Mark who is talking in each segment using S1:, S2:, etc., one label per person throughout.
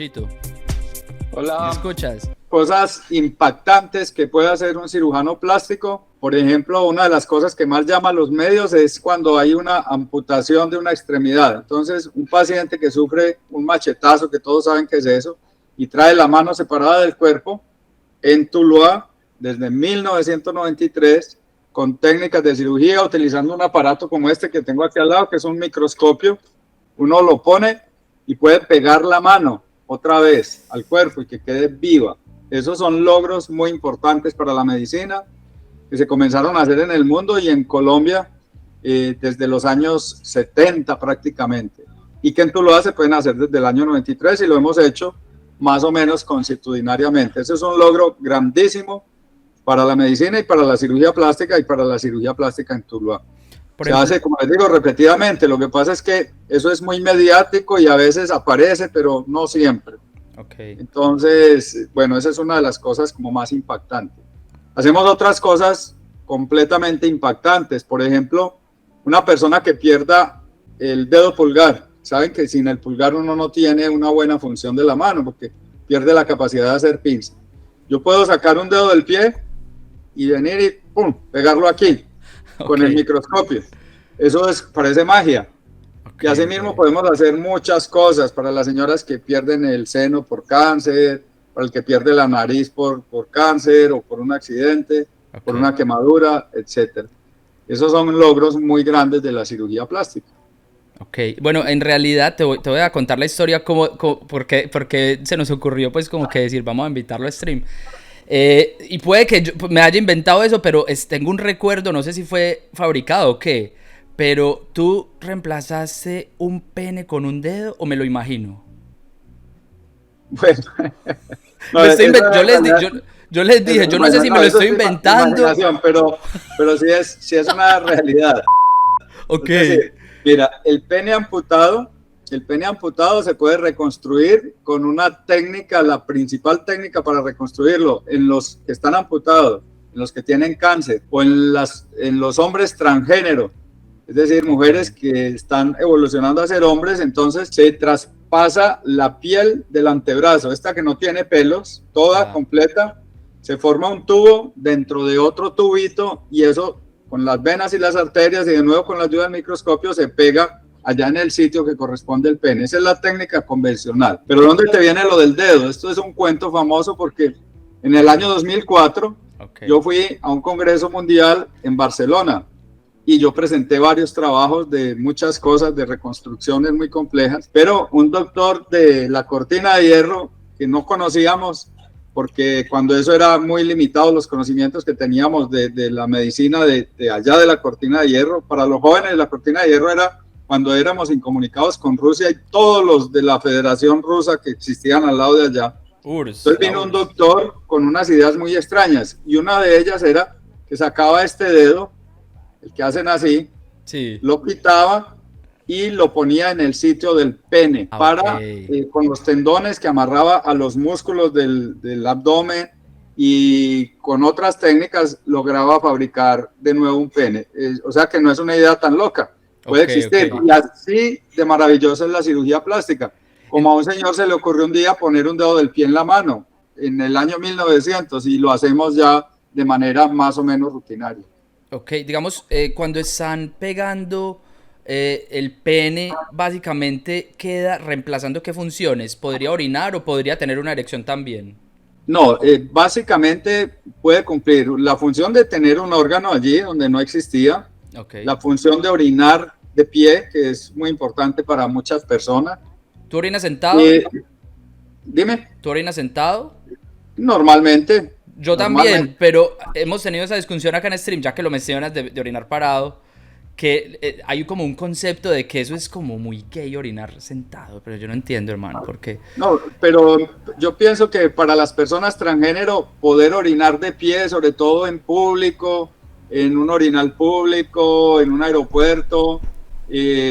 S1: Chito, ¿me
S2: Hola.
S1: escuchas?
S2: Cosas impactantes que puede hacer un cirujano plástico. Por ejemplo, una de las cosas que más llama a los medios es cuando hay una amputación de una extremidad. Entonces, un paciente que sufre un machetazo, que todos saben que es eso, y trae la mano separada del cuerpo, en Tuluá, desde 1993, con técnicas de cirugía, utilizando un aparato como este que tengo aquí al lado, que es un microscopio, uno lo pone y puede pegar la mano otra vez al cuerpo y que quede viva. Esos son logros muy importantes para la medicina que se comenzaron a hacer en el mundo y en Colombia desde los años 70 prácticamente. Y que en Tuluá se pueden hacer desde el año 93 y lo hemos hecho más o menos consuetudinariamente. Ese es un logro grandísimo para la medicina y para la cirugía plástica y para la cirugía plástica en Tuluá.
S1: Por
S2: Se
S1: ejemplo,
S2: hace, como les digo, repetidamente. Lo que pasa es que eso es muy mediático y a veces aparece, pero no siempre.
S1: ok.
S2: Entonces, bueno, esa es una de las cosas como más impactantes. Hacemos otras cosas completamente impactantes. Por ejemplo, una persona que pierda el dedo pulgar. Saben que sin el pulgar uno no tiene una buena función de la mano porque pierde la capacidad de hacer pinza. Yo puedo sacar un dedo del pie y venir y ¡pum!, pegarlo aquí con el
S1: Ok,
S2: microscopio. Eso parece magia.
S1: ok,
S2: Y así
S1: ok,
S2: mismo podemos hacer muchas cosas para las señoras que pierden el seno por cáncer, para el que pierde la nariz por cáncer o por un accidente,
S1: ok,
S2: por una quemadura, etcétera. Esos son logros muy grandes de la cirugía plástica.
S1: ok. Bueno, en realidad te voy a contar la historia porque se nos ocurrió pues como que decir, vamos a invitarlo a stream. Y puede que yo me haya inventado eso, pero tengo un recuerdo, no sé si fue fabricado o qué, pero ¿tú reemplazaste un pene con un dedo o me lo imagino?
S2: Bueno, no,
S1: Me estoy
S2: eso
S1: inven-
S2: en realidad,
S1: yo les dije, yo no sé
S2: bueno,
S1: si me
S2: no,
S1: lo
S2: eso
S1: estoy
S2: es
S1: inventando.
S2: imaginación, pero sí es una realidad.
S1: Ok,
S2: Es decir, mira, el pene amputado se puede reconstruir con una técnica, la principal técnica para reconstruirlo en los que están amputados, en los que tienen cáncer o en los hombres transgénero, es decir,
S1: ok,
S2: mujeres que están evolucionando a ser hombres, entonces se traspasa la piel del antebrazo, esta que no tiene pelos, toda
S1: ah,
S2: completa, se forma un tubo dentro de otro tubito y eso con las venas y las arterias y de nuevo con la ayuda del microscopio se pega allá en el sitio que corresponde al pene. Esa es la técnica convencional. Pero ¿dónde te viene lo del dedo? Esto es un cuento famoso porque en el año 2004
S1: ok,
S2: yo fui a un congreso mundial en Barcelona y yo presenté varios trabajos de muchas cosas, de reconstrucciones muy complejas, pero un doctor de la Cortina de Hierro que no conocíamos, porque cuando eso era muy limitado los conocimientos que teníamos de la medicina de allá de la Cortina de Hierro, para los jóvenes la Cortina de Hierro era cuando éramos incomunicados con Rusia y todos los de la Federación Rusa que existían al lado de allá.
S1: URSS,
S2: Entonces
S1: la
S2: vino un
S1: URSS.
S2: doctor con unas ideas muy extrañas y una de ellas era que sacaba este dedo, el que hacen así,
S1: Sí,
S2: lo quitaba y lo ponía en el sitio del pene
S1: ah, ok,
S2: para, con los tendones que amarraba a los músculos del abdomen y con otras técnicas lograba fabricar de nuevo un pene. O sea que no es una idea tan loca, puede
S1: ok, ok.
S2: existir. Y así de maravillosa es la cirugía plástica. Como
S1: En-
S2: a un señor se le ocurrió un día poner un dedo del pie en la mano en el año 1900 y lo hacemos ya de manera más o menos rutinaria.
S1: ok, digamos, cuando están pegando el pene, básicamente queda reemplazando qué funciones. ¿Podría orinar o podría tener una erección también?
S2: No, básicamente puede cumplir la función de tener un órgano allí donde no existía,
S1: Ok.
S2: la función de orinar de pie, que es muy importante para muchas personas.
S1: ¿Tú orinas sentado?
S2: Eh, dime,
S1: ¿Tú orinas sentado?
S2: normalmente,
S1: Yo
S2: normalmente,
S1: también, pero hemos tenido esa discusión acá en stream, ya que lo mencionas de orinar parado, que hay como un concepto de que eso es como muy gay orinar sentado, pero yo no entiendo, hermano, por qué.
S2: no, pero yo pienso que para las personas transgénero poder orinar de pie, sobre todo en público, en un orinal público, en un aeropuerto,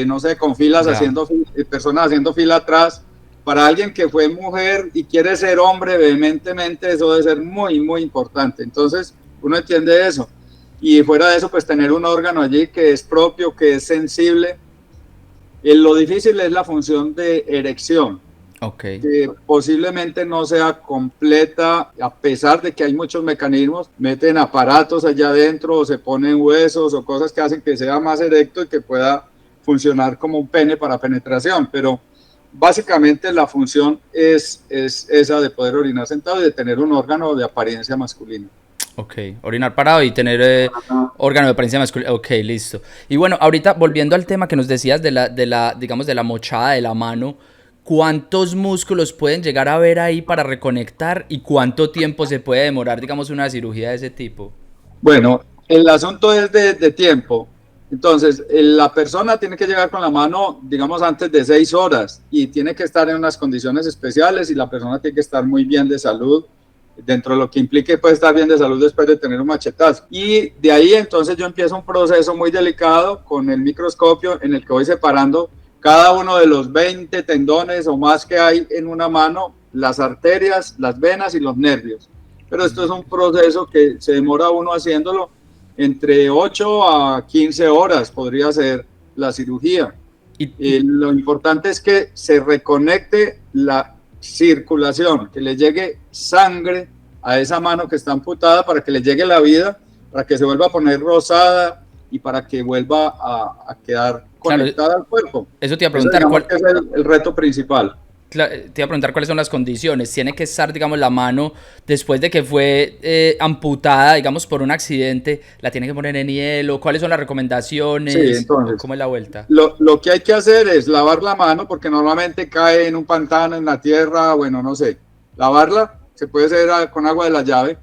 S2: no sé, con filas
S1: Ya.
S2: haciendo, personas haciendo fila atrás, para alguien que fue mujer y quiere ser hombre vehementemente, eso debe ser muy, muy importante. Entonces, uno entiende eso. Y fuera de eso, pues tener un órgano allí que es propio, que es sensible. Lo difícil es la función de erección.
S1: Ok.
S2: que posiblemente no sea completa, a pesar de que hay muchos mecanismos, meten aparatos allá adentro o se ponen huesos o cosas que hacen que sea más erecto y que pueda funcionar como un pene para penetración, pero básicamente la función es esa de poder orinar sentado y de tener un órgano de apariencia masculina.
S1: Ok, orinar parado y tener órgano de apariencia masculina. Ok, listo. Y bueno, ahorita volviendo al tema que nos decías digamos, de la mochada de la mano, ¿cuántos músculos pueden llegar a ver ahí para reconectar y cuánto tiempo se puede demorar, digamos, una cirugía de ese tipo?
S2: Bueno, el asunto es de tiempo. Entonces, la persona tiene que llegar con la mano, digamos, antes de 6 horas y tiene que estar en unas condiciones especiales y la persona tiene que estar muy bien de salud, dentro de lo que implique puede estar bien de salud después de tener un machetazo. Y de ahí entonces yo empiezo un proceso muy delicado con el microscopio en el que voy separando cada uno de los 20 tendones o más que hay en una mano, las arterias, las venas y los nervios. Pero esto es un proceso que se demora uno haciéndolo entre 8 a 15 horas, podría ser la cirugía. Lo importante es que se reconecte la circulación, que le llegue sangre a esa mano que está amputada para que le llegue la vida, para que se vuelva a poner rosada y para que vuelva a quedar conectada
S1: Claro,
S2: al cuerpo.
S1: eso te iba a
S2: Eso
S1: preguntar,
S2: digamos que es el reto principal.
S1: te iba a preguntar cuáles son las condiciones. Tiene que estar, digamos, la mano después de que fue amputada, digamos, por un accidente, la tiene que poner en hielo. ¿Cuáles son las
S2: Sí,
S1: recomendaciones?
S2: entonces,
S1: ¿Cómo es la vuelta?
S2: lo que hay que hacer es lavar la mano, porque normalmente cae en un pantano, en la tierra, bueno, no sé. Lavarla, se puede hacer con agua de la llave,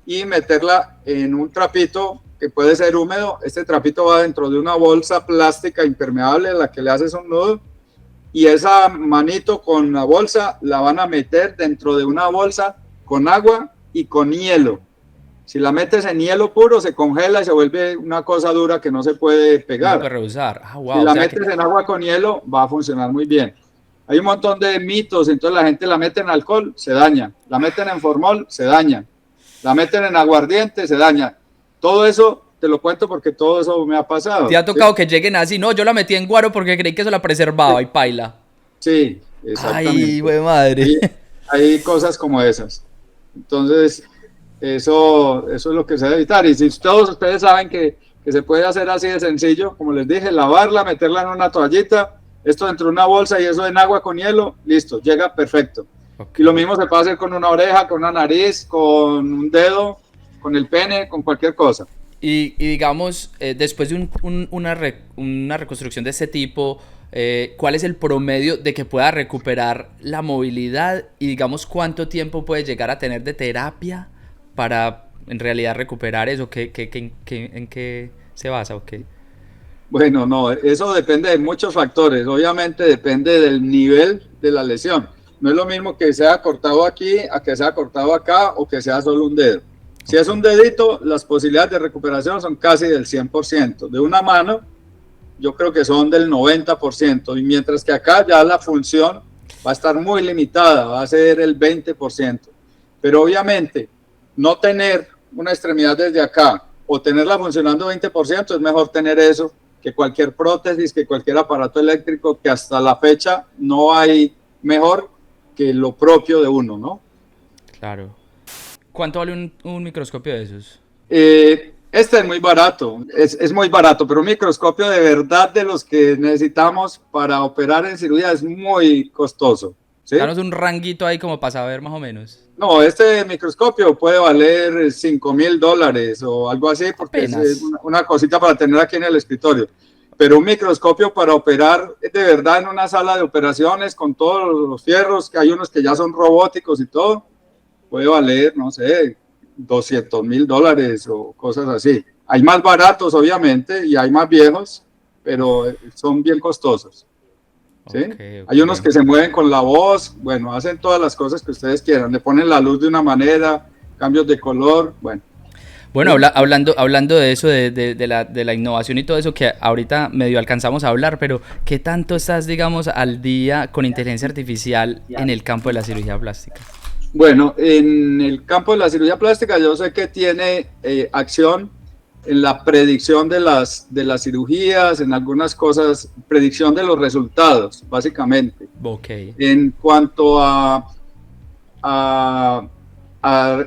S2: y meterla en un trapito que puede ser húmedo. Este trapito va dentro de una bolsa plástica impermeable a la que le haces un nudo, y esa manito con la bolsa la van a meter dentro de una bolsa con agua y con hielo. Si la metes en hielo puro, se congela y se vuelve una cosa dura que no se puede
S1: No se
S2: pegar.
S1: puede rehusar. Ah,
S2: Si
S1: wow. O
S2: la
S1: sea que.
S2: metes en agua con hielo, va a funcionar muy bien. Hay un montón de mitos, entonces la gente la mete en alcohol, se daña. La meten en formol, se daña. La meten en aguardiente, se daña. Todo eso te lo cuento porque todo eso me ha
S1: Te
S2: pasado.
S1: ha
S2: Sí,
S1: tocado que lleguen así. No, yo la metí en guaro porque creí que eso la preservaba y paila.
S2: sí,
S1: Ay,
S2: exactamente.
S1: güey, madre.
S2: Hay cosas como esas. Entonces, eso es lo que se debe evitar. Y si todos ustedes saben que se puede hacer así de sencillo, como les dije, lavarla, meterla en una toallita, esto dentro de una bolsa y eso en agua con hielo, listo, llega perfecto.
S1: Ok.
S2: Y lo mismo se puede hacer con una oreja, con una nariz, con un dedo, con el pene, con cualquier cosa.
S1: Y digamos, después de una reconstrucción de este tipo, ¿cuál es el promedio de que pueda recuperar la movilidad? Y digamos, ¿cuánto tiempo puede llegar a tener de terapia para en realidad recuperar eso? ¿En qué se basa? Okay.
S2: Bueno, no, eso depende de muchos factores. Obviamente depende del nivel de la lesión. No es lo mismo que sea cortado aquí a que sea cortado acá o que sea solo un dedo. Si es
S1: Okay.
S2: un dedito, las posibilidades de recuperación son casi del 100%. De una mano, yo creo que son del 90%. Y mientras que acá ya la función va a estar muy limitada, va a ser el 20%. Pero obviamente, no tener una extremidad desde acá o tenerla funcionando 20%, es mejor tener eso que cualquier prótesis, que cualquier aparato eléctrico, que hasta la fecha no hay mejor que lo propio de uno, ¿no?
S1: Claro. ¿Cuánto vale un microscopio de esos?
S2: Este es muy barato, es muy barato, pero un microscopio de verdad de los que necesitamos para operar en cirugía es muy costoso, ¿sí?
S1: Danos un ranguito ahí como para saber más o menos.
S2: No, este microscopio puede valer $5,000 o algo así, porque es
S1: Apenas.
S2: una cosita para tener aquí en el escritorio. Pero un microscopio para operar de verdad en una sala de operaciones con todos los fierros, que hay unos que ya son robóticos y todo, puede valer, no sé, $200,000 o cosas así. Hay más baratos, obviamente, y hay más viejos, pero son bien costosos. ¿Sí?
S1: Ok,
S2: Hay
S1: ok.
S2: unos que se mueven con la voz, bueno, hacen todas las cosas que ustedes quieran, le ponen la luz de una manera, cambios de color, bueno.
S1: Bueno,
S2: ¿Sí?
S1: hablando de eso, de la innovación y todo eso que ahorita medio alcanzamos a hablar, pero ¿qué tanto estás, digamos, al día con inteligencia artificial en el campo de la cirugía plástica?
S2: Bueno, en el campo de la cirugía plástica yo sé que tiene acción en la predicción de las cirugías, en algunas cosas, predicción de los resultados, básicamente.
S1: Okay.
S2: En cuanto a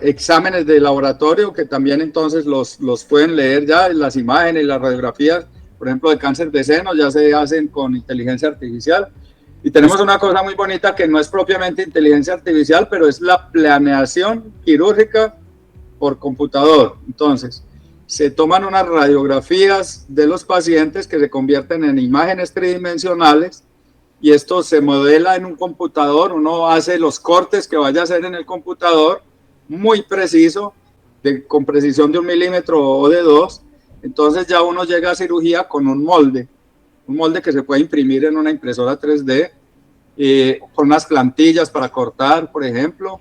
S2: exámenes de laboratorio, que también entonces los pueden leer ya, en las imágenes, las radiografías, por ejemplo, de cáncer de seno, ya se hacen con inteligencia artificial. Y tenemos una cosa muy bonita que no es propiamente inteligencia artificial, pero es la planeación quirúrgica por computador. Entonces, se toman unas radiografías de los pacientes que se convierten en imágenes tridimensionales y esto se modela en un computador. Uno hace los cortes que vaya a hacer en el computador muy preciso, con precisión de 1 milímetro o de 2. Entonces ya uno llega a cirugía con un molde que se puede imprimir en una impresora 3D, con unas plantillas para cortar, por ejemplo,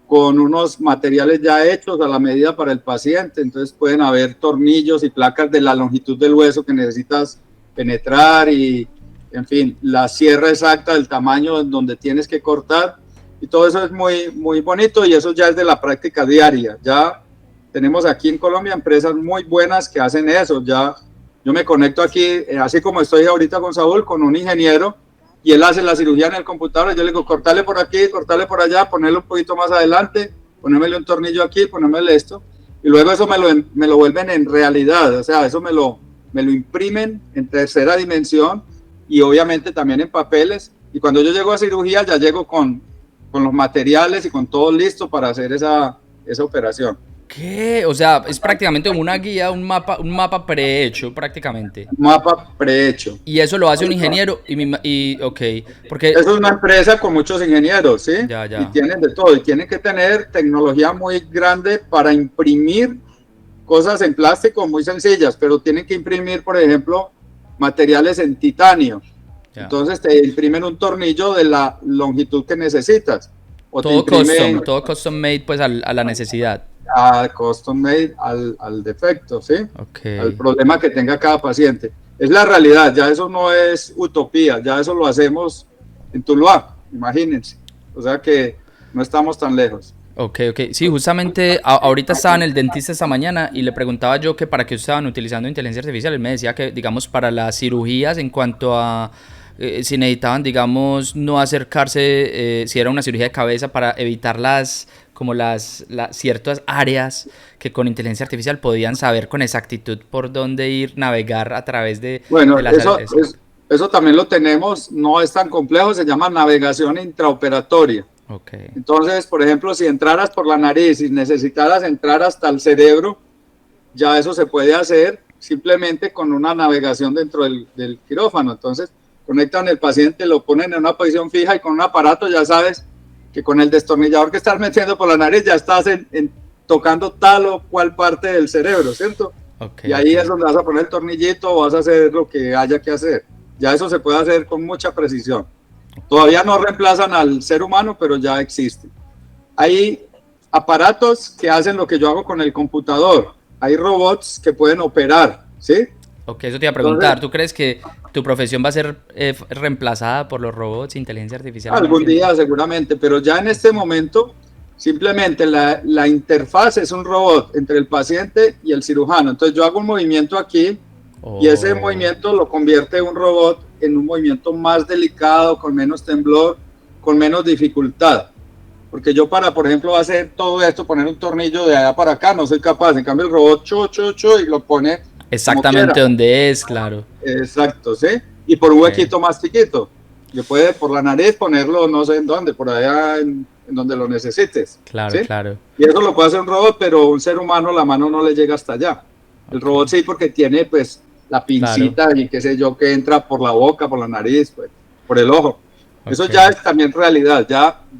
S2: con unos materiales ya hechos a la medida para el paciente. Entonces pueden haber tornillos y placas de la longitud del hueso que necesitas penetrar y, en fin, la sierra exacta del tamaño en donde tienes que cortar. Y todo eso es muy, muy bonito y eso ya es de la práctica diaria. Ya tenemos aquí en Colombia empresas muy buenas que hacen eso. Ya yo me conecto aquí, así como estoy ahorita con Saúl, con un ingeniero, y él hace la cirugía en el computador. Yo le digo, cortarle por aquí, cortarle por allá, ponerle un poquito más adelante, ponérmele un tornillo aquí, ponérmele esto, y luego eso me lo vuelven en realidad. O sea, eso me lo imprimen en tercera dimensión y obviamente también en papeles. Y cuando yo llego a cirugía, ya llego con los materiales y con todo listo para hacer esa operación.
S1: ¿Qué? O sea, es prácticamente como una guía, un mapa prehecho prácticamente.
S2: Un mapa prehecho.
S1: Y eso lo hace un ingeniero ok, porque...
S2: Eso es una empresa con muchos ingenieros, ¿sí?
S1: Ya.
S2: Y tienen de todo, y tienen que tener tecnología muy grande para imprimir cosas en plástico muy sencillas, pero tienen que imprimir, por ejemplo, materiales en titanio. Ya. Entonces te imprimen un tornillo de la longitud que necesitas.
S1: O todo custom made pues a la necesidad.
S2: Custom made al defecto, ¿sí? Okay. Al problema que tenga cada paciente. Es la realidad, ya eso no es utopía, ya eso lo hacemos en Tuluá, imagínense. O sea que no estamos tan lejos.
S1: Ok. Sí, justamente ahorita estaba en el dentista esta mañana y le preguntaba yo que para qué estaban utilizando inteligencia artificial. Él me decía que, digamos, para las cirugías en cuanto a... si necesitaban, digamos, no acercarse, si era una cirugía de cabeza, para evitar las ciertas áreas que con inteligencia artificial podían saber con exactitud por dónde ir, navegar a través de...
S2: Bueno, de eso también lo tenemos, no es tan complejo, se llama navegación intraoperatoria. Okay. Entonces, por ejemplo, si entraras por la nariz y necesitaras entrar hasta el cerebro, ya eso se puede hacer simplemente con una navegación dentro del quirófano. Entonces, conectan el paciente, lo ponen en una posición fija y con un aparato ya sabes que con el destornillador que estás metiendo por la nariz ya estás tocando tal o cual parte del cerebro, ¿cierto? Okay, y ahí es donde vas a poner el tornillito o vas a hacer lo que haya que hacer. Ya eso se puede hacer con mucha precisión. Todavía no reemplazan al ser humano, pero ya existen. Hay aparatos que hacen lo que yo hago con el computador. Hay robots que pueden operar, ¿sí?
S1: Ok, eso te iba a preguntar. Entonces, ¿tú crees que tu profesión va a ser reemplazada por los robots, inteligencia artificial?
S2: Algún día seguramente, pero ya en este momento simplemente la interfaz es un robot entre el paciente y el cirujano. Entonces yo hago un movimiento aquí y ese movimiento lo convierte un robot en un movimiento más delicado, con menos temblor, con menos dificultad. Porque yo para, por ejemplo, hacer todo esto, poner un tornillo de allá para acá, no soy capaz. En cambio el robot y lo pone
S1: exactamente donde es, claro.
S2: Exacto, ¿sí? Y por un huequito más chiquito. Yo puede por la nariz ponerlo no sé en dónde, por allá en donde lo necesites.
S1: Claro,
S2: ¿sí?
S1: Claro.
S2: Y eso lo puede hacer un robot, pero un ser humano la mano no le llega hasta allá. El robot sí, porque tiene pues la pincita y qué sé yo, que entra por la boca, por la nariz, pues, por el ojo. Eso ya es también realidad.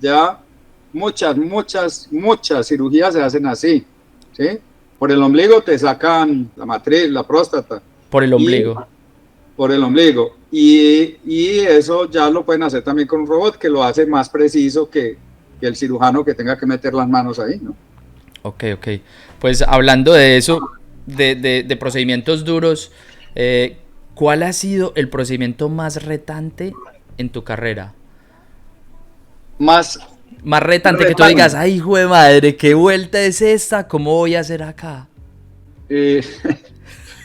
S2: Ya muchas cirugías se hacen así, ¿sí? Por el ombligo te sacan la matriz, la próstata.
S1: Por el ombligo.
S2: Por el ombligo. Y eso ya lo pueden hacer también con un robot que lo hace más preciso que el cirujano que tenga que meter las manos ahí, ¿no?
S1: Ok. Pues hablando de eso, de procedimientos duros, ¿cuál ha sido el procedimiento más retante en tu carrera? Más retante que tú digas, ay, hijo de madre, ¿qué vuelta es esta? ¿Cómo voy a hacer acá?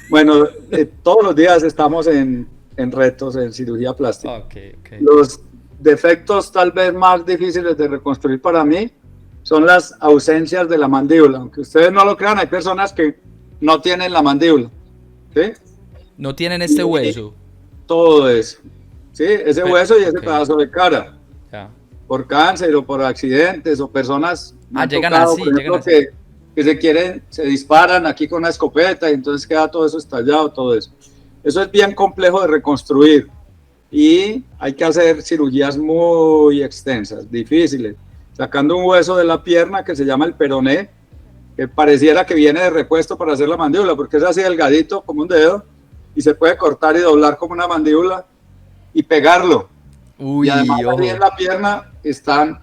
S2: Bueno, todos los días estamos en retos en cirugía plástica.
S1: Okay, okay.
S2: Los defectos tal vez más difíciles de reconstruir para mí son las ausencias de la mandíbula. Aunque ustedes no lo crean, hay personas que no tienen la mandíbula, ¿sí?
S1: No tienen este hueso.
S2: Todo eso, ¿sí? Ese hueso y ese
S1: okay.
S2: pedazo de cara.
S1: Ya.
S2: Por cáncer o por accidentes o personas
S1: Llegan
S2: tocado,
S1: así,
S2: por ejemplo,
S1: llegan así.
S2: que se quieren, se disparan aquí con una escopeta y entonces queda todo eso estallado, todo eso. Eso es bien complejo de reconstruir y hay que hacer cirugías muy extensas, difíciles, sacando un hueso de la pierna que se llama el peroné, que pareciera que viene de repuesto para hacer la mandíbula, porque es así delgadito como un dedo y se puede cortar y doblar como una mandíbula y pegarlo.
S1: Uy,
S2: Y además
S1: ojo.
S2: ahí en la pierna están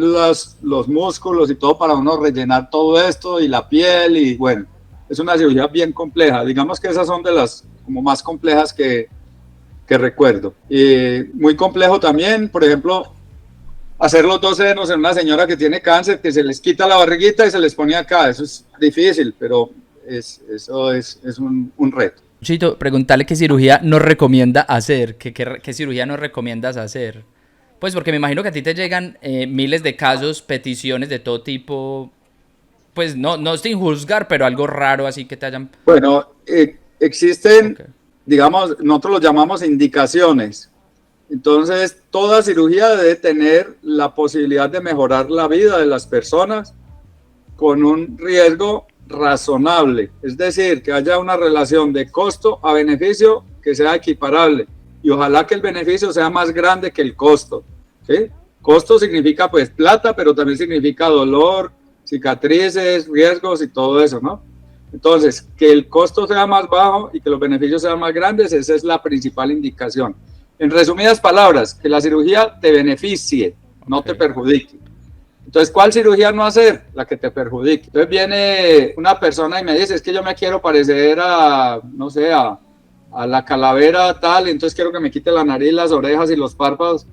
S2: los músculos y todo para uno rellenar todo esto y la piel y bueno, es una cirugía bien compleja. Digamos que esas son de las como más complejas que recuerdo. Muy complejo también, por ejemplo, hacer los dos senos en una señora que tiene cáncer, que se les quita la barriguita y se les pone acá. Eso es difícil, pero eso es un reto.
S1: Chito, preguntarle qué cirugía nos recomienda hacer, qué cirugía nos recomiendas hacer. Pues porque me imagino que a ti te llegan miles de casos, peticiones de todo tipo, pues no sin juzgar, pero algo raro así que te hayan...
S2: Bueno, existen,
S1: Okay.
S2: digamos, nosotros lo llamamos indicaciones. Entonces, toda cirugía debe tener la posibilidad de mejorar la vida de las personas con un riesgo razonable. Es decir, que haya una relación de costo a beneficio que sea equiparable. Y ojalá que el beneficio sea más grande que el costo. ¿Sí? Costo significa pues plata, pero también significa dolor, cicatrices, riesgos y todo eso, ¿no? Entonces, que el costo sea más bajo y que los beneficios sean más grandes, esa es la principal indicación. En resumidas palabras, que la cirugía te beneficie, no te perjudique. Entonces, ¿cuál cirugía no hacer? La que te perjudique. Entonces viene una persona y me dice, es que yo me quiero parecer a, no sé, a la calavera tal, entonces quiero que me quite la nariz, las orejas y los párpados,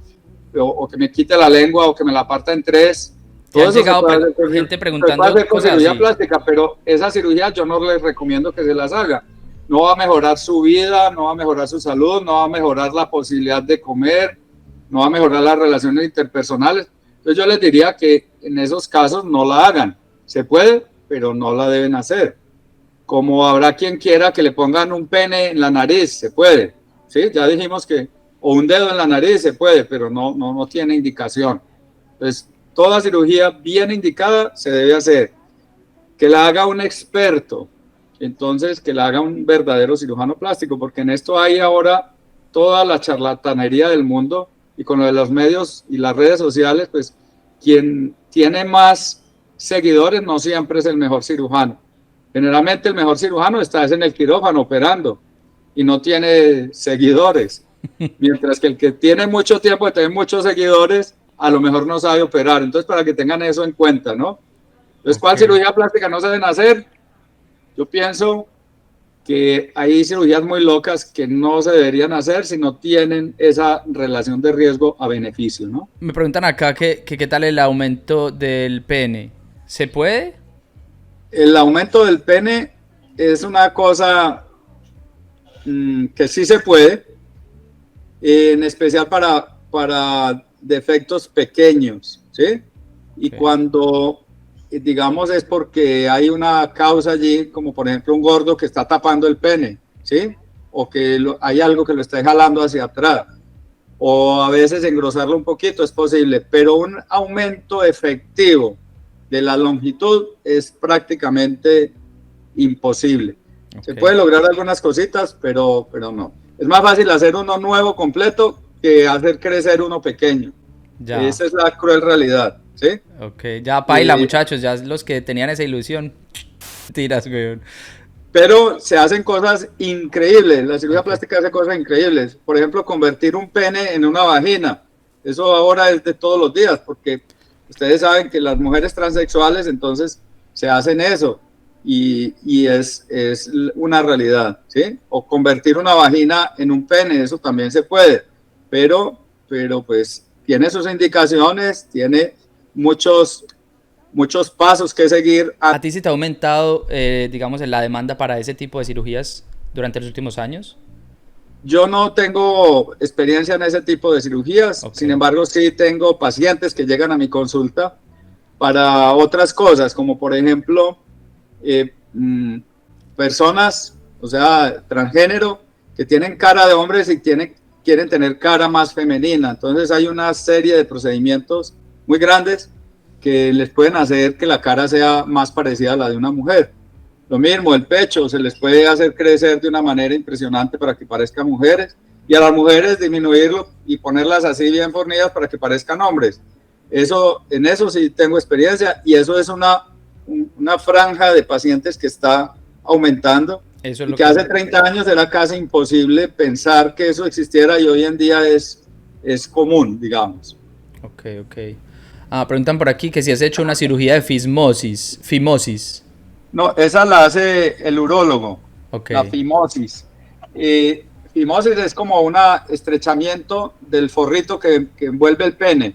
S2: o que me quite la lengua, o que me la parta en tres.
S1: Te
S2: Todo
S1: han
S2: eso
S1: llegado gente
S2: se puede
S1: preguntando
S2: hacer con
S1: cosas
S2: cirugía
S1: así.
S2: plástica, pero esa cirugía yo no les recomiendo que se las haga. No va a mejorar su vida, no va a mejorar su salud, no va a mejorar la posibilidad de comer, no va a mejorar las relaciones interpersonales. Entonces yo les diría que en esos casos no la hagan. Se puede, pero no la deben hacer. Como habrá quien quiera que le pongan un pene en la nariz, se puede. ¿Sí? Ya dijimos que, o un dedo en la nariz, se puede, pero no tiene indicación. Entonces, toda cirugía bien indicada se debe hacer. Que la haga un experto, entonces que la haga un verdadero cirujano plástico, porque en esto hay ahora toda la charlatanería del mundo y con lo de los medios y las redes sociales, pues quien tiene más seguidores no siempre es el mejor cirujano. Generalmente el mejor cirujano está en el quirófano operando y no tiene seguidores, mientras que el que tiene mucho tiempo y tiene muchos seguidores, a lo mejor no sabe operar. Entonces, para que tengan eso en cuenta, ¿no? Entonces, ¿cuál cirugía plástica no se deben hacer? Yo pienso que hay cirugías muy locas que no se deberían hacer si no tienen esa relación de riesgo a beneficio, ¿no?
S1: Me preguntan acá que qué tal el aumento del pene. ¿Se puede?
S2: El aumento del pene es una cosa que sí se puede, en especial para defectos pequeños, ¿sí? Y
S1: Okay.
S2: cuando, digamos, es porque hay una causa allí, como por ejemplo un gordo que está tapando el pene, ¿sí? O que hay algo que lo está jalando hacia atrás. O a veces engrosarlo un poquito es posible, pero un aumento efectivo de la longitud es prácticamente imposible.
S1: Okay.
S2: Se puede lograr algunas cositas, pero no. Es más fácil hacer uno nuevo completo que hacer crecer uno pequeño.
S1: Ya.
S2: Esa es la cruel realidad, ¿sí?
S1: Ok, ya paila, muchachos, ya los que tenían esa ilusión. Tiras, weón.
S2: Pero se hacen cosas increíbles. La cirugía plástica hace cosas increíbles. Por ejemplo, convertir un pene en una vagina. Eso ahora es de todos los días, porque ustedes saben que las mujeres transexuales entonces se hacen eso. Y es una realidad, ¿sí? O convertir una vagina en un pene, eso también se puede. Pero pues tiene sus indicaciones, tiene muchos muchos pasos que seguir.
S1: ¿A ti sí te ha aumentado, digamos, la demanda para ese tipo de cirugías durante los últimos años?
S2: Yo no tengo experiencia en ese tipo de cirugías,
S1: Ok.
S2: sin embargo sí tengo pacientes que llegan a mi consulta para otras cosas, como por ejemplo personas, o sea, transgénero, que tienen cara de hombres y quieren tener cara más femenina. Entonces hay una serie de procedimientos muy grandes que les pueden hacer que la cara sea más parecida a la de una mujer. Lo mismo, el pecho se les puede hacer crecer de una manera impresionante para que parezcan mujeres, y a las mujeres disminuirlo y ponerlas así bien fornidas para que parezcan hombres. En eso sí tengo experiencia, y eso es una franja de pacientes que está aumentando,
S1: Eso es
S2: y
S1: lo
S2: que
S1: que...
S2: hace 30 años era casi imposible pensar que eso existiera, y hoy en día es común, digamos.
S1: Ok, ok. Preguntan por aquí que si has hecho una cirugía de fimosis.
S2: No, esa la hace el urólogo,
S1: Ok,
S2: la fimosis. Fimosis es como un estrechamiento del forrito que envuelve el pene.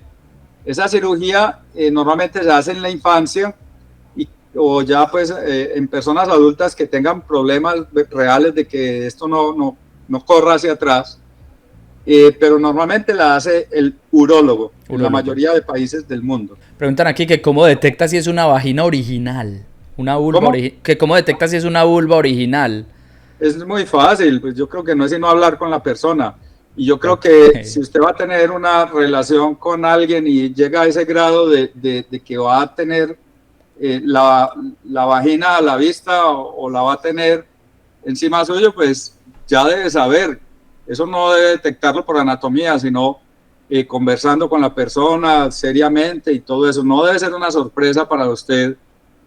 S2: Esa cirugía normalmente se hace en la infancia, o ya pues en personas adultas que tengan problemas reales de que esto no corra hacia atrás, pero normalmente la hace el urólogo en la
S1: urólogo.
S2: mayoría de países del mundo.
S1: Preguntan aquí que cómo detecta si es una vagina original. Una vulva
S2: ¿Cómo?
S1: que cómo detecta si es una vulva original.
S2: Es muy fácil, pues yo creo que no es sino hablar con la persona. Y yo creo
S1: Ok.
S2: que si usted va a tener una relación con alguien y llega a ese grado de que va a tener la vagina a la vista, o la va a tener encima suyo, pues ya debe saber. Eso no debe detectarlo por anatomía, sino conversando con la persona seriamente y todo eso. No debe ser una sorpresa para usted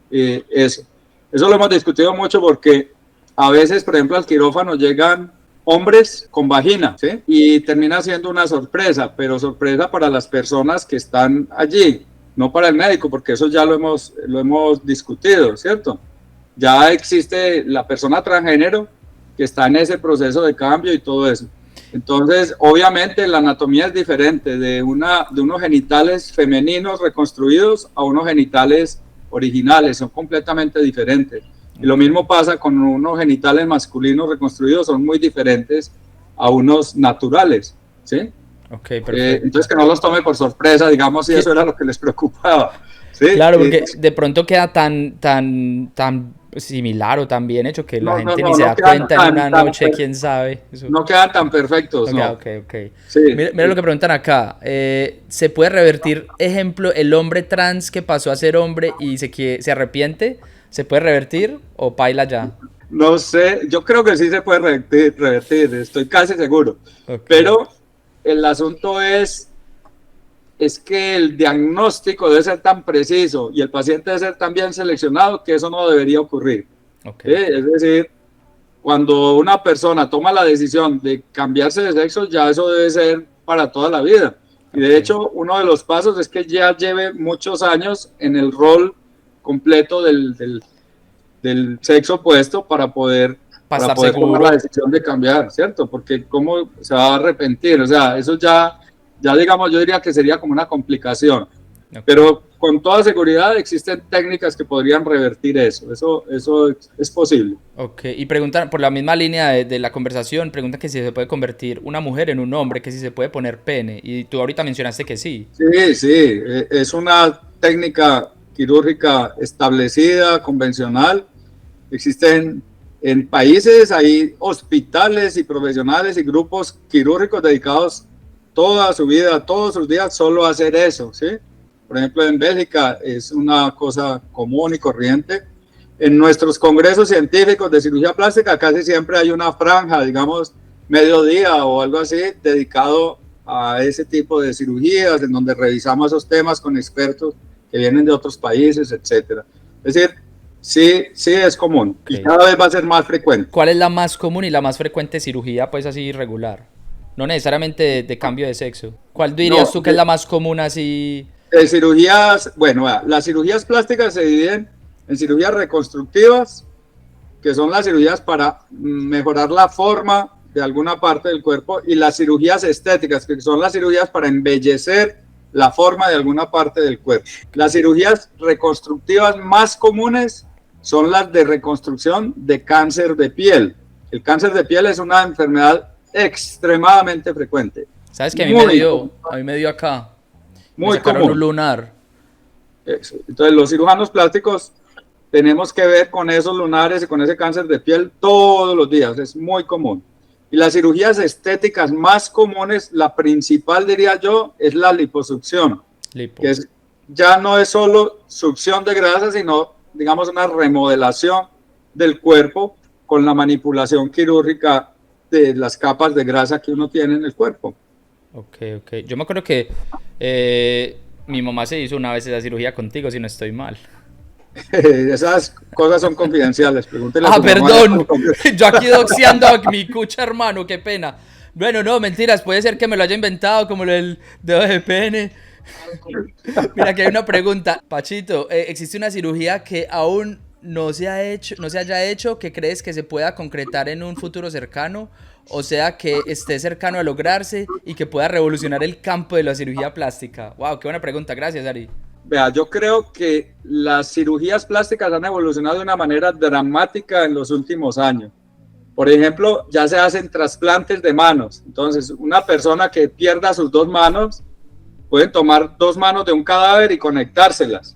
S2: eso. Eso lo hemos discutido mucho porque a veces, por ejemplo, al quirófano llegan hombres con vagina, ¿sí? Y termina siendo una sorpresa, pero sorpresa para las personas que están allí, no para el médico, porque eso ya lo hemos discutido, ¿cierto? Ya existe la persona transgénero que está en ese proceso de cambio y todo eso. Entonces, obviamente, la anatomía es diferente de unos genitales femeninos reconstruidos a unos genitales originales, son completamente diferentes. Y lo mismo pasa con unos genitales masculinos reconstruidos, son muy diferentes a unos naturales, ¿sí?
S1: Ok, perfecto.
S2: Entonces que no los tome por sorpresa, digamos, si eso
S1: Que,
S2: era lo que les preocupaba, ¿sí?
S1: claro, porque de pronto queda tan similar o tan bien hecho que la gente ni se
S2: No
S1: da
S2: quedan
S1: cuenta en una noche, quién sabe. Eso.
S2: no quedan tan perfectos,
S1: Ok,
S2: no.
S1: ok, ok.
S2: Sí,
S1: Mira lo que preguntan acá. ¿Se puede revertir, ejemplo, el hombre trans que pasó a ser hombre y se arrepiente? ¿Se puede revertir o paila ya?
S2: no sé, yo creo que sí se puede revertir, estoy casi seguro.
S1: Ok.
S2: Pero el asunto es que el diagnóstico debe ser tan preciso y el paciente debe ser tan bien seleccionado que eso no debería ocurrir.
S1: Ok.
S2: Es decir, cuando una persona toma la decisión de cambiarse de sexo, ya eso debe ser para toda la vida. Y de
S1: Ok.
S2: hecho, uno de los pasos es que ya lleve muchos años en el rol completo del sexo opuesto
S1: Para
S2: para
S1: estar
S2: poder tomar la
S1: seguro.
S2: decisión de cambiar, ¿cierto? Porque cómo se va a arrepentir, o sea, eso ya digamos, yo diría que sería como una complicación.
S1: Ok.
S2: Pero con toda seguridad existen técnicas que podrían revertir eso es posible.
S1: Ok. Y preguntan, por la misma línea de la conversación, preguntan que si se puede convertir una mujer en un hombre, que si se puede poner pene. Y tú ahorita mencionaste que sí.
S2: Sí, sí, es una técnica quirúrgica establecida, convencional. Existen en países, hay hospitales y profesionales y grupos quirúrgicos dedicados toda su vida, todos sus días, solo a hacer eso, ¿sí? Por ejemplo, en Bélgica es una cosa común y corriente. En nuestros congresos científicos de cirugía plástica casi siempre hay una franja, digamos, mediodía o algo así, dedicado a ese tipo de cirugías, en donde revisamos esos temas con expertos que vienen de otros países, etcétera. Es decir, sí, sí es común y
S1: Ok.
S2: cada vez va a ser más frecuente.
S1: ¿Cuál es la más común y la más frecuente cirugía, pues así regular? No necesariamente de cambio de sexo. ¿Cuál dirías
S2: No,
S1: tú que es la más común así?
S2: cirugías, bueno, las cirugías plásticas se dividen en cirugías reconstructivas, que son las cirugías para mejorar la forma de alguna parte del cuerpo, y las cirugías estéticas, que son las cirugías para embellecer la forma de alguna parte del cuerpo. Las cirugías reconstructivas más comunes son las de reconstrucción de cáncer de piel. El cáncer de piel es una enfermedad extremadamente frecuente.
S1: ¿Sabes que a mí me dio acá? Me
S2: Muy
S1: sacaron un
S2: común.
S1: lunar.
S2: Entonces, los cirujanos plásticos tenemos que ver con esos lunares y con ese cáncer de piel todos los días. Es muy común. Y las cirugías estéticas más comunes, la principal, diría yo, es la liposucción,
S1: Lipo.
S2: que ya no es solo succión de grasa, sino, digamos, una remodelación del cuerpo con la manipulación quirúrgica de las capas de grasa que uno tiene en el cuerpo.
S1: Ok. Yo me acuerdo que mi mamá se hizo una vez esa cirugía contigo, si no estoy mal.
S2: Esas cosas son confidenciales, pregúntele a
S1: Ah,
S2: su mamá.
S1: perdón. Yo aquí doxeando a mi cucha, hermano, qué pena. Bueno, no, mentiras, puede ser que me lo haya inventado como lo del dedo de pene. Mira, que hay una pregunta. Pachito, ¿existe una cirugía que aún no se haya hecho, que crees que se pueda concretar en un futuro cercano? O sea, que esté cercano a lograrse y que pueda revolucionar el campo de la cirugía plástica. Wow, qué buena pregunta. Gracias, Ari.
S2: Vea, yo creo que las cirugías plásticas han evolucionado de una manera dramática en los últimos años. Por ejemplo, ya se hacen trasplantes de manos. Entonces, una persona que pierda sus dos manos, pueden tomar dos manos de un cadáver y conectárselas.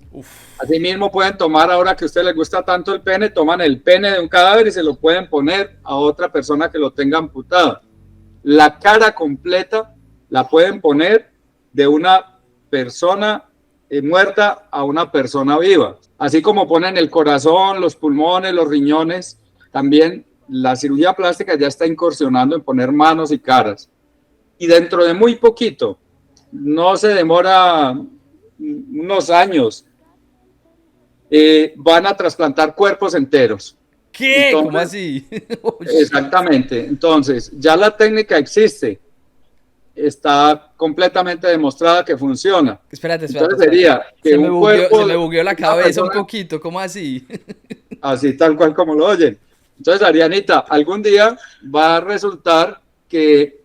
S2: Asimismo, pueden tomar, ahora que a usted le gusta tanto el pene, toman el pene de un cadáver y se lo pueden poner a otra persona que lo tenga amputado. La cara completa la pueden poner de una persona muerta a una persona viva. Así como ponen el corazón, los pulmones, los riñones, también la cirugía plástica ya está incursionando en poner manos y caras. Y dentro de muy poquito, no se demora unos años, van a trasplantar cuerpos enteros.
S1: ¿Qué?
S2: Entonces,
S1: ¿Cómo así?
S2: exactamente. Entonces, ya la técnica existe. Está completamente demostrada que funciona.
S1: Espérate.
S2: Entonces sería que un cuerpo...
S1: Se me bugueó la cabeza
S2: persona,
S1: un poquito, ¿cómo así?
S2: así tal cual como lo oyen. Entonces, Arianita, algún día va a resultar que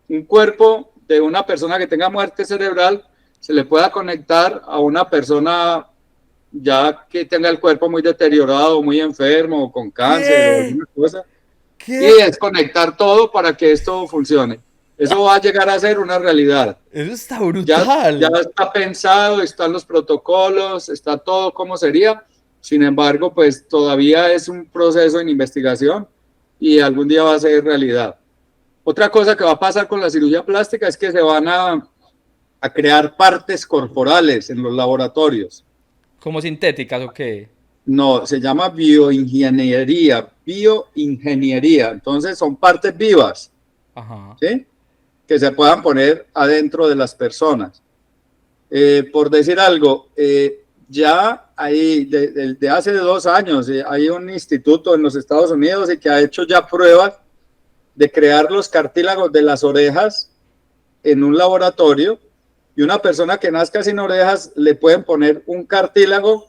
S2: un cuerpo de una persona que tenga muerte cerebral se le pueda conectar a una persona ya que tenga el cuerpo muy deteriorado, muy enfermo, o con cáncer o alguna cosa, y desconectar todo para que esto funcione. Eso va a llegar a ser una realidad.
S1: Eso está brutal.
S2: Ya está pensado, están los protocolos, está todo como sería. Sin embargo, pues todavía es un proceso en investigación y algún día va a ser realidad. Otra cosa que va a pasar con la cirugía plástica es que se van a crear partes corporales en los laboratorios.
S1: ¿Como sintéticas o qué?
S2: No, se llama bioingeniería. Entonces son partes vivas.
S1: Ajá.
S2: ¿Sí? Que se puedan poner adentro de las personas. Por decir algo, ya hay, de hace 2 años, hay un instituto en los Estados Unidos y que ha hecho ya pruebas de crear los cartílagos de las orejas en un laboratorio, y una persona que nazca sin orejas le pueden poner un cartílago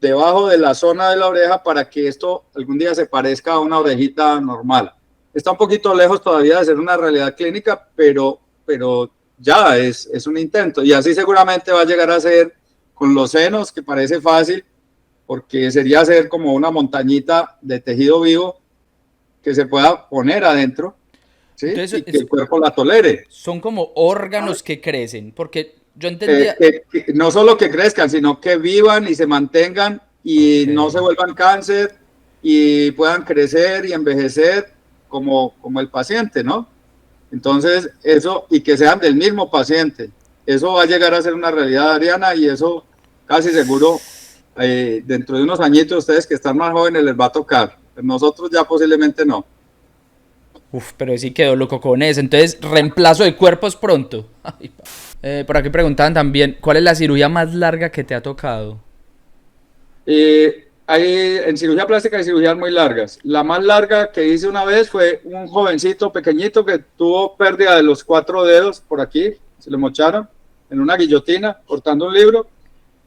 S2: debajo de la zona de la oreja para que esto algún día se parezca a una orejita normal. Está un poquito lejos todavía de ser una realidad clínica, pero ya es un intento, y así seguramente va a llegar a ser con los senos, que parece fácil, porque sería hacer como una montañita de tejido vivo que se pueda poner adentro, ¿sí?
S1: Entonces,
S2: Y que el cuerpo la tolere.
S1: son como órganos que crecen, porque yo entendía...
S2: Que no solo que crezcan, sino que vivan y se mantengan y no se vuelvan cáncer y puedan crecer y envejecer como el paciente, ¿no? Entonces, eso, y que sean del mismo paciente, eso va a llegar a ser una realidad, Ariana, y eso casi seguro, dentro de unos añitos, ustedes que están más jóvenes les va a tocar. Nosotros ya posiblemente no.
S1: Uf, pero sí quedó loco con eso. Entonces, reemplazo de cuerpos pronto. Por aquí preguntaban también, ¿cuál es la cirugía más larga que te ha tocado?
S2: En cirugía plástica hay cirugías muy largas. La más larga que hice una vez fue un jovencito pequeñito que tuvo pérdida de los 4 dedos por aquí, se le mocharon en una guillotina cortando un libro.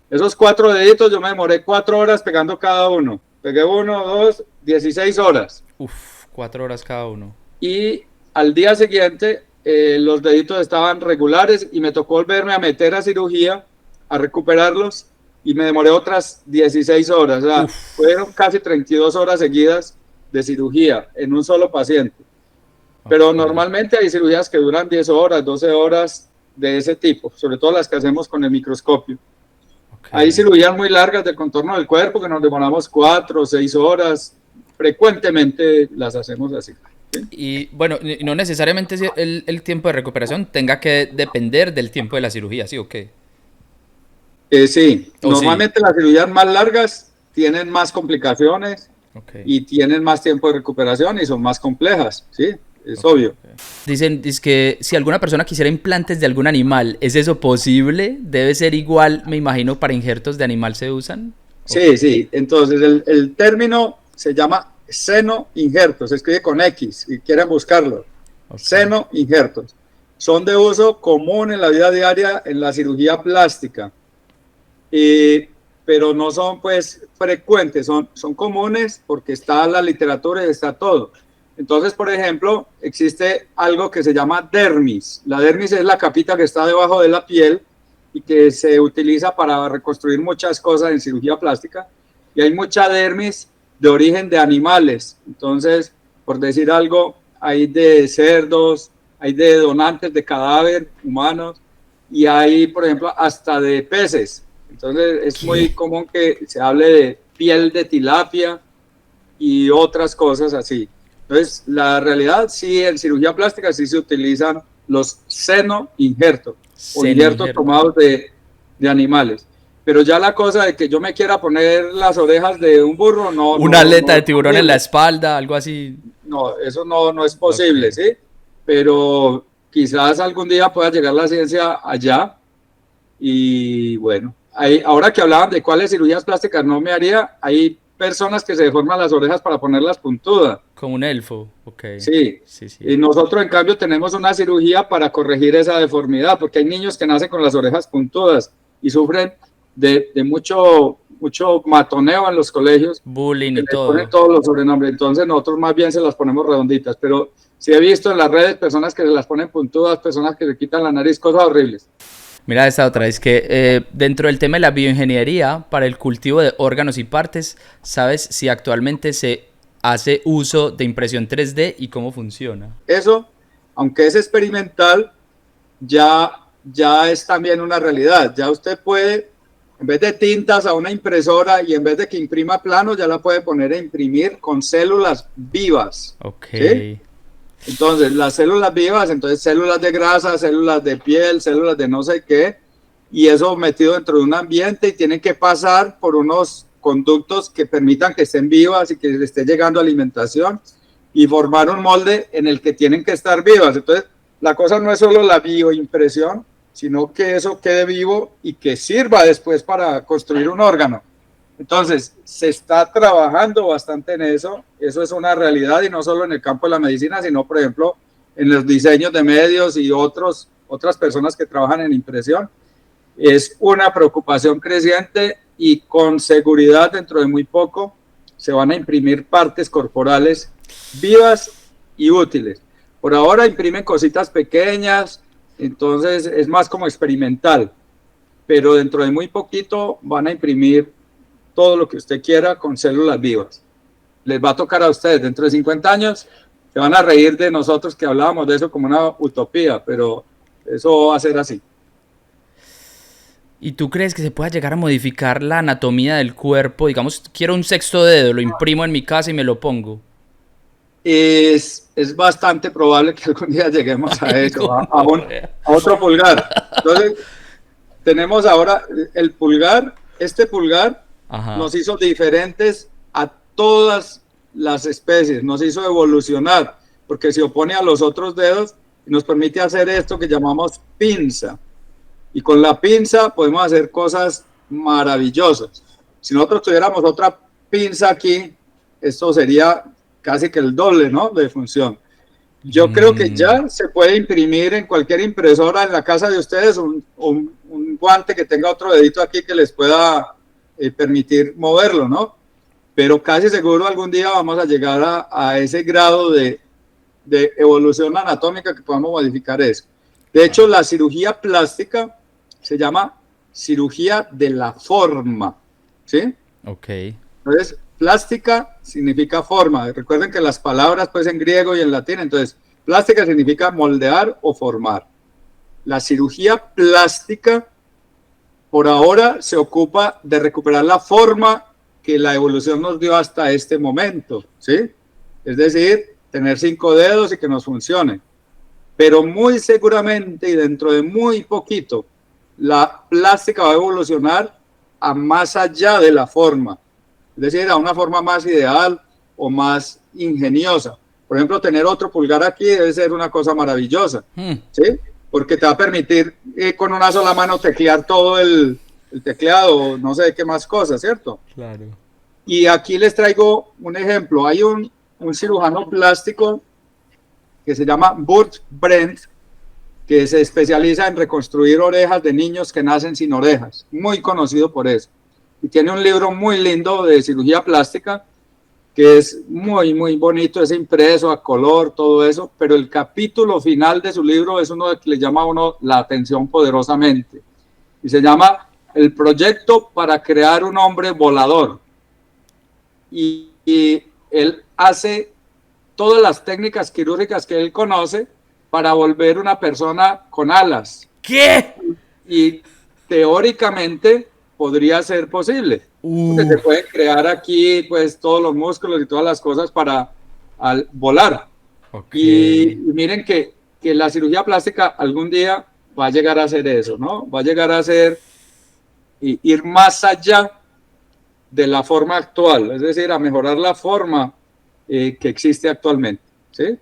S2: Esos 4 deditos yo me demoré 4 horas pegando cada uno. Pegué 1, 2, 16 horas.
S1: Uf, 4 horas cada uno.
S2: Y al día siguiente los deditos estaban regulares y me tocó volverme a meter a cirugía, a recuperarlos, y me demoré otras 16 horas. O sea, fueron casi 32 horas seguidas de cirugía en un solo paciente. Pero normalmente hay cirugías que duran 10 horas, 12 horas de ese tipo, sobre todo las que hacemos con el microscopio. Hay cirugías muy largas de contorno del cuerpo que nos demoramos 4 o 6 horas. Frecuentemente las hacemos así. ¿Sí?
S1: Y bueno, no necesariamente el tiempo de recuperación tenga que depender del tiempo de la cirugía, ¿sí o qué?
S2: Sí, normalmente
S1: sí.
S2: las cirugías más largas tienen más complicaciones y tienen más tiempo de recuperación y son más complejas, ¿sí? Es obvio.
S1: Dicen que si alguna persona quisiera implantes de algún animal, ¿es eso posible? ¿Debe ser igual, me imagino, para injertos de animal se usan?
S2: Sí, sí. Entonces el término se llama seno injertos, se escribe con X, si quieren buscarlo. Seno injertos. Son de uso común en la vida diaria en la cirugía plástica. Pero no son pues frecuentes, son comunes porque está la literatura y está todo. Entonces, por ejemplo, existe algo que se llama dermis. La dermis es la capita que está debajo de la piel y que se utiliza para reconstruir muchas cosas en cirugía plástica. Y hay mucha dermis de origen de animales. Entonces, por decir algo, hay de cerdos, hay de donantes de cadáver humanos y hay, por ejemplo, hasta de peces. Entonces es muy común que se hable de piel de tilapia y otras cosas así. Entonces la realidad sí, en cirugía plástica sí se utilizan los seno injertos o injertos tomados de animales. Pero ya la cosa de que yo me quiera poner las orejas de un burro, no.
S1: Una aleta de tiburón en la espalda, algo así.
S2: No, eso no es posible, ¿sí? Pero quizás algún día pueda llegar la ciencia allá y bueno. Ahora que hablaban de cuáles cirugías plásticas no me haría, hay personas que se deforman las orejas para ponerlas puntudas.
S1: Como un elfo,
S2: Sí. Y nosotros en cambio tenemos una cirugía para corregir esa deformidad, porque hay niños que nacen con las orejas puntudas y sufren de mucho matoneo en los colegios.
S1: Bullying y todo.
S2: Ponen todos los sobrenombres, entonces nosotros más bien se las ponemos redonditas, pero sí he visto en las redes personas que se las ponen puntudas, personas que se quitan la nariz, cosas horribles.
S1: Mira esta otra, es que dentro del tema de la bioingeniería para el cultivo de órganos y partes, ¿sabes si actualmente se hace uso de impresión 3D y cómo funciona?
S2: Eso, aunque es experimental, ya es también una realidad. Ya usted puede, en vez de tintas a una impresora y en vez de que imprima plano, ya la puede poner a imprimir con células vivas. ¿Sí? Entonces, las células vivas, entonces células de grasa, células de piel, células de no sé qué, y eso metido dentro de un ambiente y tienen que pasar por unos conductos que permitan que estén vivas y que les esté llegando alimentación y formar un molde en el que tienen que estar vivas. Entonces, la cosa no es solo la bioimpresión, sino que eso quede vivo y que sirva después para construir un órgano. Entonces, se está trabajando bastante en eso es una realidad y no solo en el campo de la medicina, sino, por ejemplo, en los diseños de medios y otras personas que trabajan en impresión. Es una preocupación creciente y con seguridad dentro de muy poco se van a imprimir partes corporales vivas y útiles. Por ahora imprimen cositas pequeñas, entonces es más como experimental, pero dentro de muy poquito van a imprimir todo lo que usted quiera con células vivas. Les va a tocar a ustedes dentro de 50 años, se van a reír de nosotros que hablábamos de eso como una utopía, pero eso va a ser así.
S1: ¿Y tú crees que se pueda llegar a modificar la anatomía del cuerpo? Digamos, quiero un sexto dedo, lo imprimo en mi casa y me lo pongo.
S2: Es bastante probable que algún día lleguemos a eso, a otro pulgar. Entonces, tenemos ahora el pulgar, este pulgar nos hizo diferentes a todas las especies, nos hizo evolucionar, porque se opone a los otros dedos y nos permite hacer esto que llamamos pinza. Y con la pinza podemos hacer cosas maravillosas. Si nosotros tuviéramos otra pinza aquí, esto sería casi que el doble, ¿no?, de función. Yo creo que ya se puede imprimir en cualquier impresora en la casa de ustedes un guante que tenga otro dedito aquí que les pueda permitir moverlo, ¿no? Pero casi seguro algún día vamos a llegar a ese grado de de evolución anatómica que podamos modificar eso. De hecho, la cirugía plástica se llama cirugía de la forma, ¿sí?
S1: Ok.
S2: Entonces, plástica significa forma. Recuerden que las palabras, pues, en griego y en latín, entonces, plástica significa moldear o formar. La cirugía plástica, por ahora, se ocupa de recuperar la forma que la evolución nos dio hasta este momento, ¿sí? Es decir, tener 5 dedos y que nos funcione. Pero muy seguramente y dentro de muy poquito, la plástica va a evolucionar a más allá de la forma, es decir, a una forma más ideal o más ingeniosa. Por ejemplo, tener otro pulgar aquí debe ser una cosa maravillosa, ¿sí? Porque te va a permitir con una sola mano teclear todo el teclado, no sé qué más cosas, ¿cierto?
S1: Claro.
S2: Y aquí les traigo un ejemplo. Hay un cirujano plástico que se llama Burt Brent, que se especializa en reconstruir orejas de niños que nacen sin orejas, muy conocido por eso. Y tiene un libro muy lindo de cirugía plástica, que es muy, muy bonito, es impreso a color, todo eso, pero el capítulo final de su libro es uno que le llama a uno la atención poderosamente. Y se llama El proyecto para crear un hombre volador. Y él hace todas las técnicas quirúrgicas que él conoce para volver una persona con alas.
S1: ¿Qué?
S2: Y teóricamente podría ser posible. Porque se pueden crear aquí pues todos los músculos y todas las cosas para volar.
S1: Okay.
S2: Y miren que la cirugía plástica algún día va a llegar a hacer eso, ¿no? Va a llegar a ser ir más allá de la forma actual, es decir, a mejorar la forma que existe actualmente, ¿sí?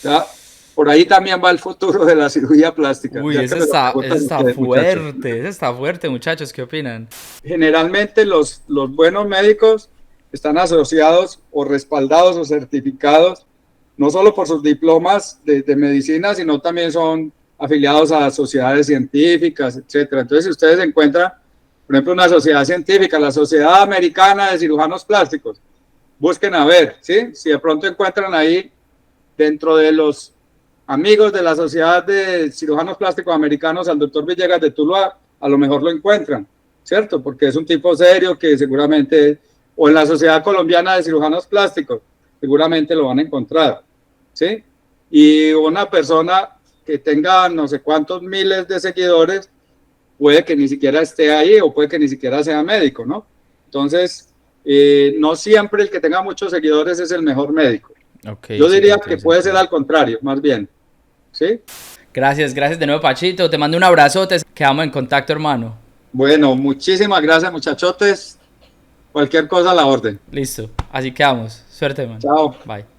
S2: Ya, por ahí también va el futuro de la cirugía plástica.
S1: Uy,
S2: Ya
S1: eso
S2: que me lo
S1: está,
S2: preguntan
S1: eso está
S2: ustedes, muchachos.
S1: fuerte, eso está fuerte, muchachos, ¿qué opinan?
S2: Generalmente los buenos médicos están asociados o respaldados o certificados no solo por sus diplomas de medicina, sino también son afiliados a sociedades científicas, etcétera. Entonces, si ustedes encuentran, por ejemplo, una sociedad científica, la Sociedad Americana de Cirujanos Plásticos, busquen a ver, ¿sí? Si de pronto encuentran ahí, dentro de los amigos de la Sociedad de Cirujanos Plásticos Americanos, al doctor Villegas de Tuluá, a lo mejor lo encuentran, ¿cierto? Porque es un tipo serio que seguramente, o en la Sociedad Colombiana de Cirujanos Plásticos, seguramente lo van a encontrar, ¿sí? Y una persona que tenga no sé cuántos miles de seguidores, puede que ni siquiera esté ahí o puede que ni siquiera sea médico, ¿no? Entonces, no siempre el que tenga muchos seguidores es el mejor médico.
S1: Okay,
S2: Yo
S1: sí,
S2: diría
S1: tiene
S2: que puede ser
S1: sentido.
S2: al contrario, más bien, ¿sí?
S1: Gracias, gracias de nuevo, Pachito. Te mando un abrazote. Quedamos en contacto, hermano.
S2: Bueno, muchísimas gracias, muchachotes. Cualquier cosa a la orden.
S1: Listo. Así quedamos. Suerte, man.
S2: Chao.
S1: Bye.